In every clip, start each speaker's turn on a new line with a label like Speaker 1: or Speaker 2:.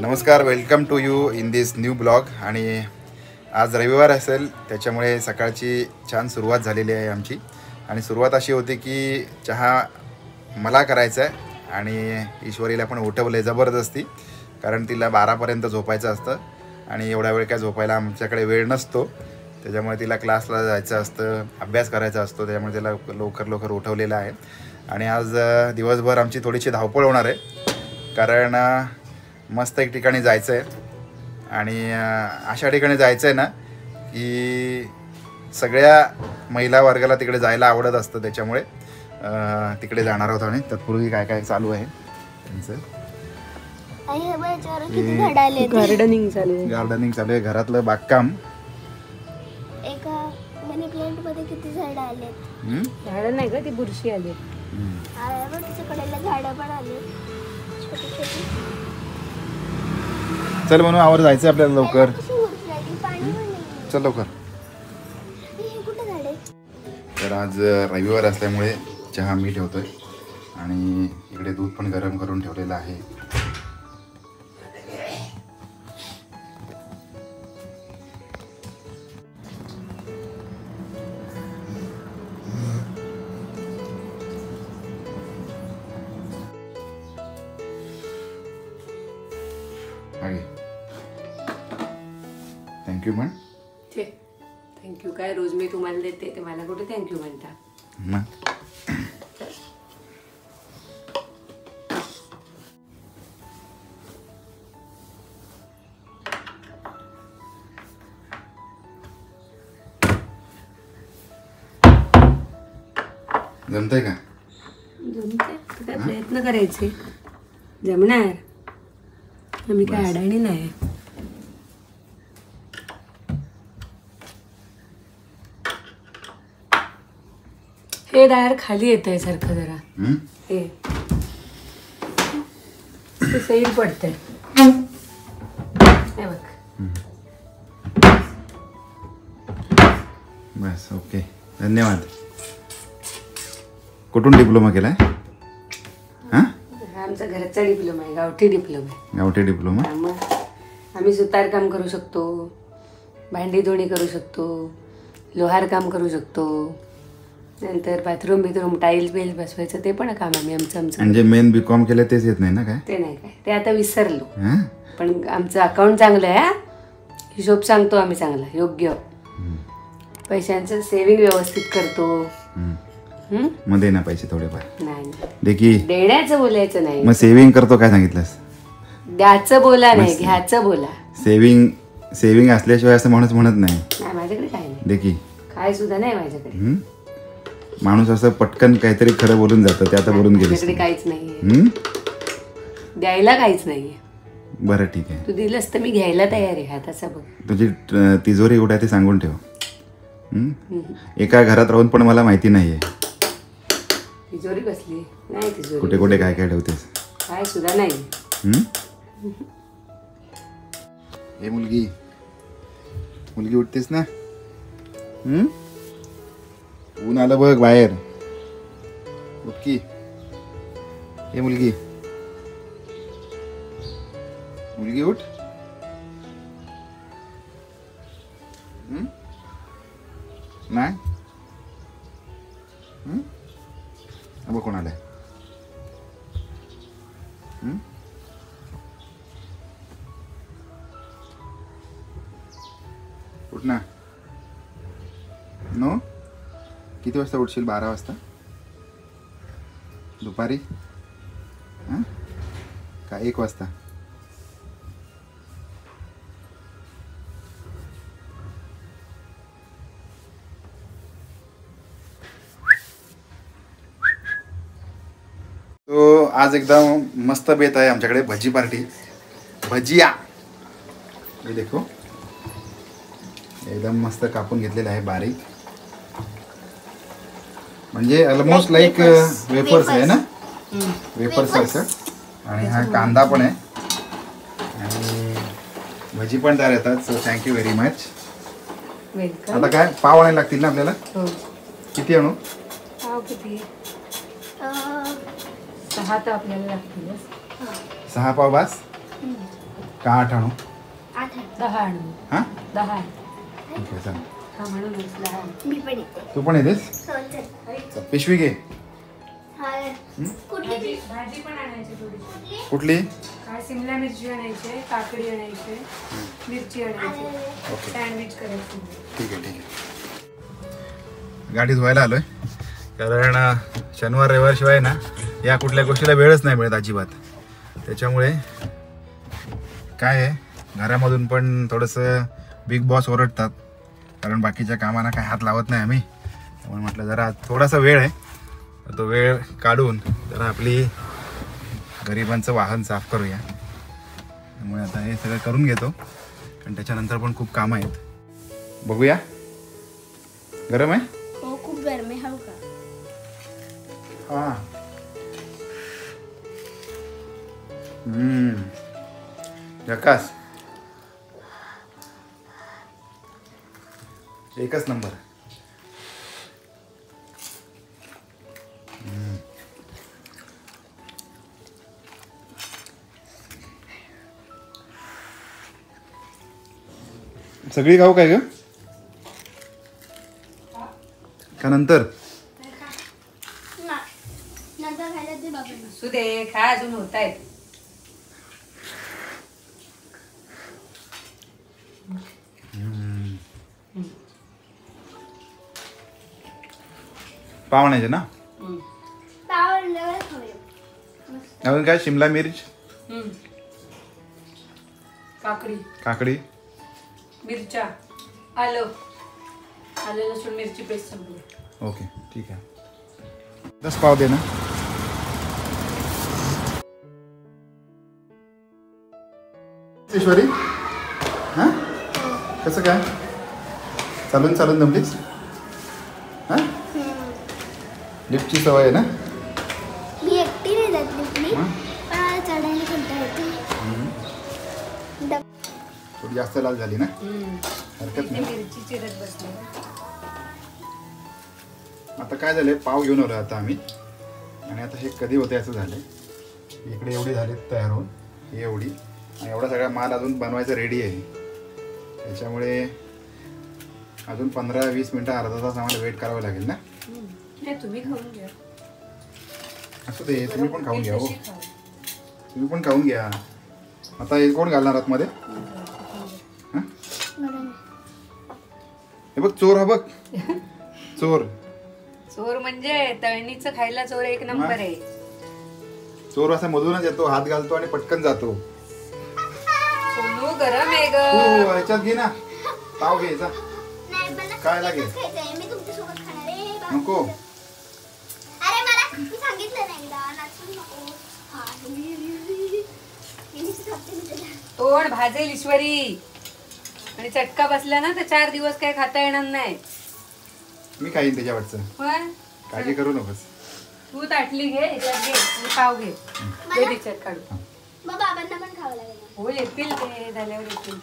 Speaker 1: नमस्कार, welcome to you in this new blog. आणि आज रविवार असेल त्याच्यामुळे सकाळची छान सुरुवात झालेली आहे आमची. आणि सुरुवात अशी होती की चहा मला करायचा आहे आणि ईश्वरीला पण उठवलं आहे जबरदस्ती, कारण तिला 12पर्यंत झोपायचं असतं आणि एवढा वेळ काय झोपायला आमच्याकडे वेळ नसतो. त्याच्यामुळे तिला क्लासला जायचं असतं, अभ्यास करायचा असतो, त्यामुळे तिला लवकर उठवलेलं आहे. आणि आज दिवसभर आमची थोडीशी धावपळ होणार आहे, कारण मस्त एक ठिकाणी जायचं आहे. आणि अशा ठिकाणी जायचं आहे ना की सगळ्या महिला वर्गाला तिकडे जायला आवडत असतं, त्याच्यामुळे तिकडे जाणार आहोत. आणि तत्पूर्वी काय काय चालू आहे त्यांचं
Speaker 2: गार्डनिंग
Speaker 1: चालू आहे, घरातलं बागकाम.
Speaker 3: एका मनी प्लांट मध्ये किती झाड आलेत.
Speaker 2: झाड नाही का, ती बुरशी आली.
Speaker 3: कडेला झाडं पण आली छोटी छोटी.
Speaker 1: चल म्हणून आवर जायचं आपल्याला लवकर. चल लवकर. तर आज रविवार असल्यामुळे चहा मी ठेवतोय आणि इकडे दूध पण गरम करून ठेवलेलं आहे. थँक्यू म्हण.
Speaker 2: थँक्यू काय, रोज मी तुम्हाला देते ते मला कुठे थँक्यू म्हणता.
Speaker 1: जमतंय का?
Speaker 2: जमते, काय प्रयत्न करायचे, जमणार. आम्ही काय अडाणी नाही. हे दार खाली येत आहे सारखं जरा. हे सैल पडतंय. हे बघ.
Speaker 1: बस, ओके, धन्यवाद. कुठून डिप्लोमा केलाय?
Speaker 2: हा आमचा घरचा डिप्लोमा आहे, गावठी डिप्लोमा आहे.
Speaker 1: गावठी डिप्लोमा.
Speaker 2: मग आम्ही सुतारकाम करू शकतो, भांडी धुणी करू शकतो, लोहार काम करू शकतो, नंतर बाथरूम टाईल्स बेल्स बसवायचं ते पण काम आम्ही आमचं.
Speaker 1: म्हणजे मेन बीकॉम केलं तेच येत नाही ना? काय
Speaker 2: ते नाही, काय ते आता विसरलो. पण आमचं अकाउंट चांगलं आहे. हिशोब सांगतो आम्ही चांगला, योग्य. पैशांचं सेव्हिंग व्यवस्थित करतो.
Speaker 1: मग दे ना पैसे थोडेफार.
Speaker 2: नाही
Speaker 1: देखी
Speaker 2: देण्याचं बोलायचं नाही.
Speaker 1: मग सेव्हिंग करतो काय सांगितलंस?
Speaker 2: द्याचं बोला, नाही घ्याचं बोला.
Speaker 1: सेव्हिंग असल्याशिवाय असं म्हणत नाही.
Speaker 2: माझ्याकडे काय नाही,
Speaker 1: देखी
Speaker 2: काय सुद्धा नाही माझ्याकडे.
Speaker 1: माणूस असं पटकन काहीतरी खरं बोलून जातं, ते आता बोलून गेले.
Speaker 2: माझ्याकडे काहीच नाहीये, द्यायला काहीच नाहीये.
Speaker 1: बरं ठीक आहे,
Speaker 2: तू दिलंस तर मी घ्यायला तयार आहे. हाताचा बघ.
Speaker 1: तुझी तिजोरी कुठे आहे ते सांगून ठेव. एका घरात राहून पण मला माहिती नाहीये
Speaker 2: तिजोरी कसली. नाही तिजोरी
Speaker 1: कुठे कुठे काय काय ठेवतेस,
Speaker 2: काय सुद्धा नाही.
Speaker 1: हे मुलगी उठतेस ना? ऊन आलं बघ बाहेर. उठकी. हे मुलगी उठ. नाही अब कोण आलंय? उठ ना. नो, किती वाजता उठशील? 12 वाजता दुपारी? का 1 वाजता? तो आज एकदम मस्त बेत आहे आमच्याकडे, भजी पार्टी. भजिया हे देखो, एकदम मस्त कापून घेतलेलं आहे बारीक, म्हणजे ऑलमोस्ट लाईक वेफर्स आहे ना, वेफर्स सारखं. आणि हा कांदा पण आहे आणि भजी पण तयार येतात. So thank you very much. आता काय पाव आणायला लागतील ना आपल्याला? किती आणू?
Speaker 2: पाव किती? 6 तर आपल्याला लागतील.
Speaker 1: 6 पाव बस? का 8 आणू?
Speaker 2: 10 आणू.
Speaker 1: हां
Speaker 2: 10.
Speaker 1: ठीक आहे चालेल.
Speaker 2: हा म्हणूनच 10.
Speaker 3: मी पण येते.
Speaker 1: तू पण येतेस?
Speaker 3: चल.
Speaker 1: चल, पिशवी घे.
Speaker 3: हा. कुठली
Speaker 2: भाजी पण आणायची थोडीशी.
Speaker 1: कुठली?
Speaker 2: काय शिमला मिरची आणायची, काकडी आणायची, मिरची आणायची,
Speaker 1: ओके
Speaker 2: सँडविच करायची.
Speaker 1: ठीक आहे. गाडी धुवायला आलोय कारण शनिवार रविवार शिवाय ना या कुठल्या गोष्टीला वेळच नाही मिळत अजिबात. त्याच्यामुळे काय आहे, घरामधून पण थोडंसं बिग बॉस ओरडतात कारण बाकीच्या कामांना काय हात लावत नाही आम्ही. त्यामुळे म्हटलं जरा थोडासा वेळ आहे तर तो वेळ काढून जरा आपली गरिबांचं वाहन साफ करूया. त्यामुळे आता हे सगळं करून घेतो कारण त्याच्यानंतर पण खूप कामं आहेत. बघूया. गरम आहे?
Speaker 3: हो खूप गरम आहे. हळू का?
Speaker 1: हां. झकास. एकच नंबर. सगळी खाऊ काय ग का नंतर?
Speaker 3: नंतर खायला ते बाबा.
Speaker 2: असू दे, खा, अजून होत आहेत.
Speaker 1: पाव आणायचे ना?
Speaker 3: तावडल्यावर खाऊया.
Speaker 1: अजून काय? शिमला मिर्च, काकडी,
Speaker 2: मिरच्या, आलं लसूण मिरची पेस्ट संपली.
Speaker 1: ओके ठीक आहे. 10 पाव दे ना. ईश्वरी हां कसं काय? चालून दमलीस? हां लिफ्टची सवय आहे ना?
Speaker 3: मी एकटी नाही जात लिफ्टनी. पण चढायला कंटाळा येतो.
Speaker 1: थोडी जास्त लाल झाली ना? हरकत नाही.
Speaker 2: मिरची चिरत बसली.
Speaker 1: आता काय झालंय, पाव घेऊन आलो आता आम्ही आणि आता हे कधी होते असं झालंय. इकडे एवढी झालीत तयार होऊन, ही एवढी, आणि एवढा सगळा माल अजून बनवायचं रेडी आहे. त्याच्यामुळे अजून 15-20 मिनटं अर्धा तास आम्हाला वेट करावं लागेल ना.
Speaker 2: तुम्ही खाऊन घ्या.
Speaker 1: असं ते तुम्ही पण खाऊन घ्या. हो तुम्ही पण खाऊन घ्या. आता हे कोण घालणार आतमध्ये? हां हे बघ चोर. हा बघ चोर
Speaker 2: म्हणजे तळणीचं खायला चोर एक नंबर आहे.
Speaker 1: चोर असा मधूनच येतो, हात घालतो आणि पटकन जातो.
Speaker 2: सोनू गरम आहे ग.
Speaker 1: तू ह्याच्यात घे ना, पाव घे जा.
Speaker 3: नाही मला
Speaker 1: काय लागेल?
Speaker 3: मी तुमच्यासोबत खाणार आहे.
Speaker 1: नको.
Speaker 3: अरे मला मी सांगितलं नाही एकदा नाचू नको.
Speaker 2: तोंड भाजेल ईश्वरी, आणि चटका बसला ना तर 4 दिवस काय खाता येणार नाही.
Speaker 1: मी खाईन त्याच्यावरचं,
Speaker 2: पण
Speaker 1: काळजी करू नकोस.
Speaker 2: तू ताटली घे, याच्यात घे आणि पाव घे. ते तिच्यात काढू.
Speaker 3: मग बाबांना पण खावं लागेल.
Speaker 2: हो येतील, ते झाल्यावर येतील.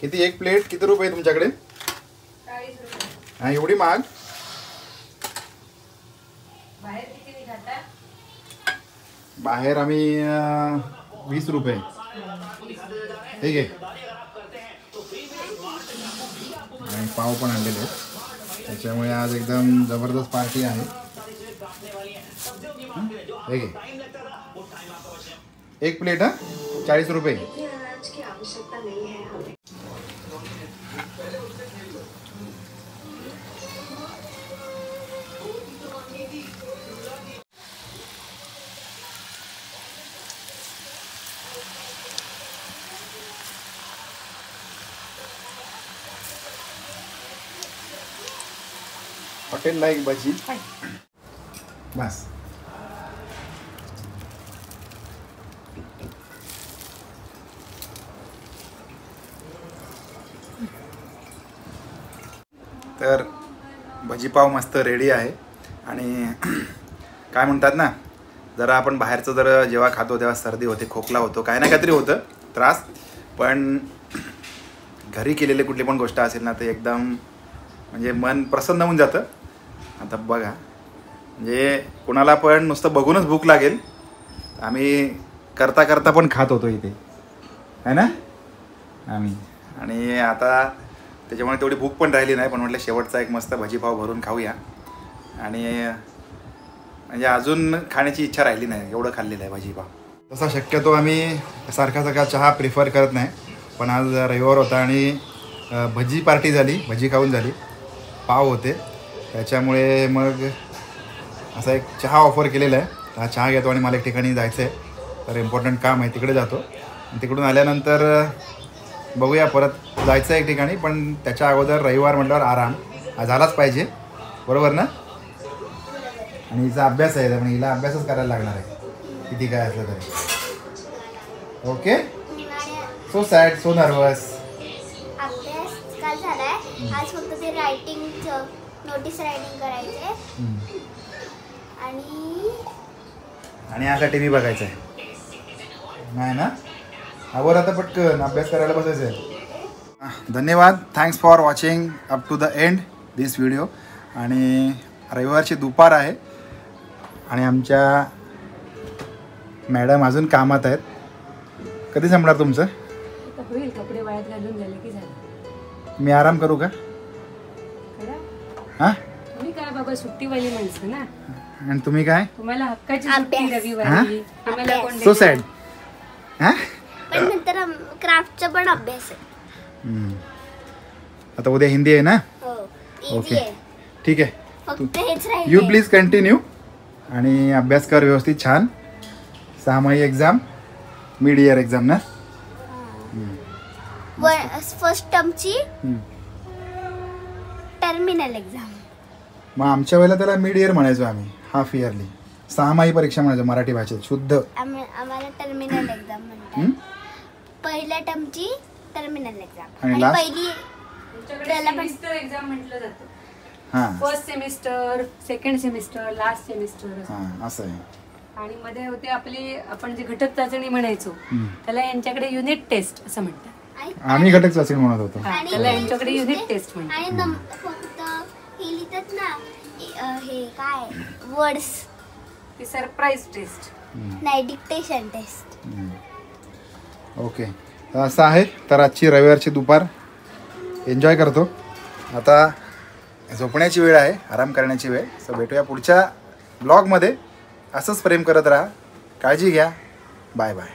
Speaker 1: किती एक प्लेट? किती रुपये तुमच्याकडे?
Speaker 2: 40 रुपये.
Speaker 1: हा एवढी महाग?
Speaker 2: बाहेर किती खाता?
Speaker 1: बाहेर आम्ही 20 रुपये. ठीक आहे. आणि पाव पण आणलेले आहेत, त्याच्यामुळे आज एकदम जबरदस्त पार्टी आहे. हे घे एक प्लेट. हा 40 रुपये. हॉटेल लाईक भजी बस. तर भजीपाव मस्त रेडी आहे. आणि काय म्हणतात ना, जरा आपण बाहेरचं जर जेव्हा खातो तेव्हा सर्दी होते, खोकला होतो, काय ना काहीतरी होतं त्रास. पण घरी केलेली कुठली पण गोष्ट असेल ना, ते एकदम म्हणजे मन प्रसन्न होऊन जातं. आता बघा म्हणजे कुणाला पण नुसतं बघूनच भूक लागेल. आम्ही करता करता पण खात होतो इथे, है ना आम्ही. आणि आता त्याच्यामुळे तेवढी भूक पण राहिली नाही, पण म्हटलं शेवटचा एक मस्त भजीपाव भरून खाऊया. आणि म्हणजे अजून खाण्याची इच्छा राहिली नाही, एवढं खाल्लेलं आहे भजीपाव. तसा शक्यतो आम्ही सारखा चहा प्रिफर करत नाही, पण आज रविवार होता आणि भजी पार्टी झाली, भजी खाऊन झाली, पाव होते, त्याच्यामुळे मग असा एक चहा ऑफर केलेला आहे. हा चहा घेतो आणि मला एक ठिकाणी जायचं आहे, तर इम्पॉर्टंट काम आहे, तिकडे जातो. तिकडून आल्यानंतर बघूया, परत जायचं आहे एक ठिकाणी, पण त्याच्या अगोदर रविवार म्हटल्यावर आराम हा झालाच पाहिजे, बरोबर ना. आणि हिचा अभ्यास आहे, त्यामुळे हिला अभ्यासच करायला लागणार आहे किती काय असलं तरी. Okay, so sad, so nervous.
Speaker 3: अभ्यास काल झालाय, आज फक्त ते रायटिंगचं नोटीस रायटिंग करायचे आणि
Speaker 1: आता टी व्ही बघायचा आहे नाही ना. आवर आता पटकन अभ्यास करायला बसायचं आहे. धन्यवाद, thanks for watching up to the end this video. आणि रविवारची दुपार आहे आणि आमच्या मॅडम अजून कामात आहेत. कधी संपणार तुमचं?
Speaker 2: होईल, कपडे वाळत घालून झाले की झालं.
Speaker 1: मी आराम करू का? हां,
Speaker 2: तुम्ही काय बाबा सुट्टीवाली माणसं ना.
Speaker 1: आणि तुम्ही काय?
Speaker 2: तुम्हाला हक्काची सुट्टी
Speaker 3: अभ्यास.
Speaker 2: रविवारी. आम्हाला कोण
Speaker 1: सो सॅड. हां,
Speaker 3: पण नंतर क्राफ्टचा पण अभ्यास आहे.
Speaker 1: आता उद्या हिंदी आहे ना.
Speaker 3: हो,
Speaker 1: ओके.
Speaker 3: इझी आहे,
Speaker 1: ठीक आहे,
Speaker 3: फक्त हेच राहिले.
Speaker 1: यू प्लीज कंटिन्यू आणि अभ्यास कर व्यवस्थित छान. 6 एक्झाम, मिड इयर एक्झाम ना.
Speaker 3: फर्स्ट टर्मची टर्मिनल एक्झाम.
Speaker 1: मग आमच्या वेळेला त्याला मिड इयर म्हणायचो आम्ही, हाफ इयरली. 6 परीक्षा म्हणायचो मराठी भाषेत शुद्ध.
Speaker 3: आम्हाला टर्मिनल एक्झाम म्हणतात. पहिल्या टर्मची टर्मिनल एक्झाम
Speaker 1: आणि
Speaker 3: आणि
Speaker 1: last?
Speaker 3: पहिली त्याला पण
Speaker 2: सेमिस्टर एक्झाम म्हटलं जातं.
Speaker 1: हां
Speaker 2: first semester, second semester, last semester.
Speaker 1: हां, असं आहे.
Speaker 2: आणि मध्ये होते आपली, आपण जे घटक चाचणी म्हणायचो, त्याला यांच्याकडे युनिट टेस्ट असं म्हणतात.
Speaker 1: आम्ही घटक चाचणी म्हणत होतो.
Speaker 3: आणि
Speaker 2: त्याला यांच्याकडे युनिट टेस्ट म्हणतात.
Speaker 3: आणि फक्त हे लिहितात ना, हे काय वर्ड्स,
Speaker 2: ती सरप्राईज टेस्ट
Speaker 3: नाही डिक्टेशन टेस्ट.
Speaker 1: ओके, तर असं आहे. तर आजची रविवारची दुपार एन्जॉय करतो. आता झोपण्याची वेळ आहे, आराम करण्याची वेळ. सो भेटूया पुढच्या ब्लॉगमध्ये. असंच प्रेम करत राहा, काळजी घ्या, बाय बाय.